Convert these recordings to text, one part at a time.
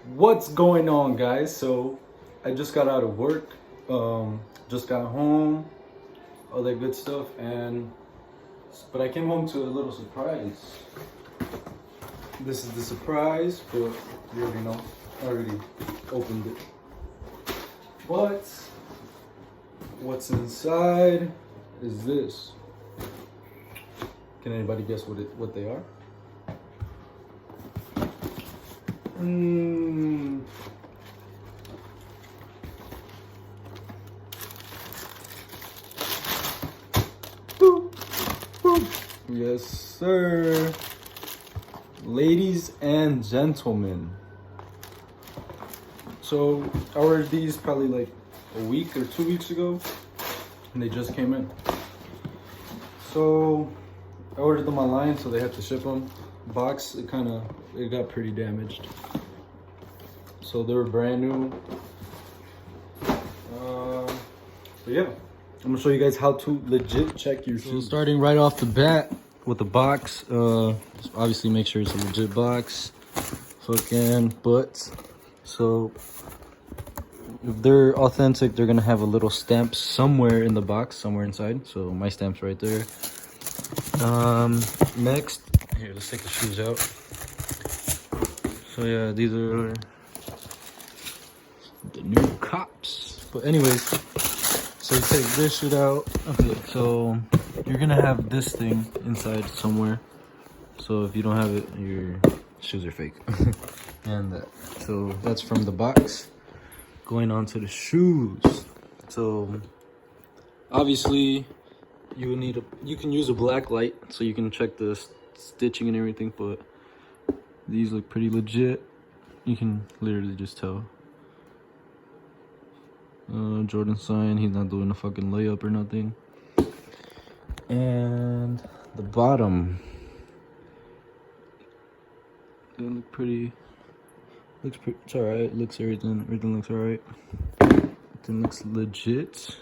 What's going on, guys? So I just got out of work, just got home, all that good stuff, but I came home to a little surprise. This is the surprise, but you already know. I already opened it. But what's inside is this. Can anybody guess what they are? Yes, sir. Ladies and gentlemen. So I ordered these probably like a week or 2 weeks ago, and they just came in. So I ordered them online, so they had to ship them. Box, it got pretty damaged. So they were brand new. But yeah, I'm gonna show you guys how to legit check your shoes. So starting right off the bat with the box, obviously make sure it's a legit box. So if they're authentic, they're gonna have a little stamp somewhere in the box, somewhere inside. So my stamp's right there. Next, here, let's take the shoes out. So yeah, these are the new cops. But anyways, so you take this shit out. Okay, so you're gonna have this thing inside somewhere. So if you don't have it, your shoes are fake. And so that's from the box going on to the shoes. So obviously you can use a black light so you can check the stitching and everything, but these look pretty legit. You can literally just tell. Jordan sign, he's not doing a fucking layup or nothing. And the bottom, it looks pretty, it's alright. Everything looks alright. Everything looks legit.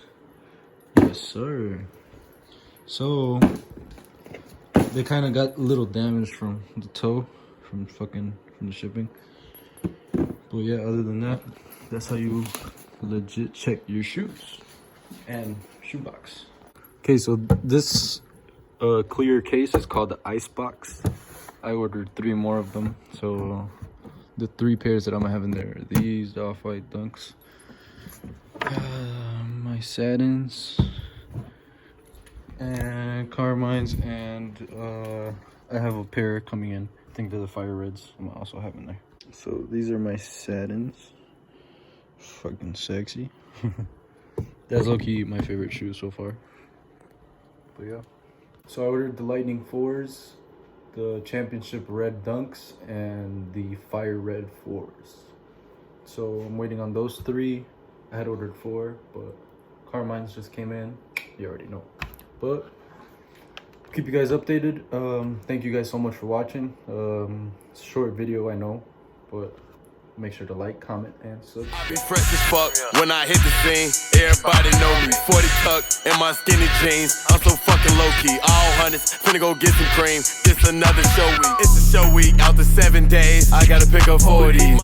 Yes, sir. So they kind of got a little damage from the toe, from the shipping. But yeah, other than that, that's how you legit check your shoes and shoebox. Okay, so this clear case is called the ice box. I ordered 3 more of them. So the 3 pairs that I'm gonna have in there are these, the off-white dunks, my satins, and Carmines, and I have a pair coming in. I think they're the fire reds. I'm also having there. So these are my satins. Fucking sexy. That's low-key my favorite shoe so far. But yeah. So I ordered the Lightning 4s, the Championship Red Dunks, and the Fire Red 4s. So I'm waiting on those 3. I had ordered 4, but Carmine's just came in. You already know. But keep you guys updated. Thank you guys so much for watching. It's a short video, I know, but make sure to like, comment, and subscribe. I be fresh as fuck when I hit the scene. Everybody know me. 40 tuck in my skinny jeans. I'm so fucking low key. All hundreds, finna go get some cream. This another show week. It's a show week out the 7 days. I gotta pick up 40.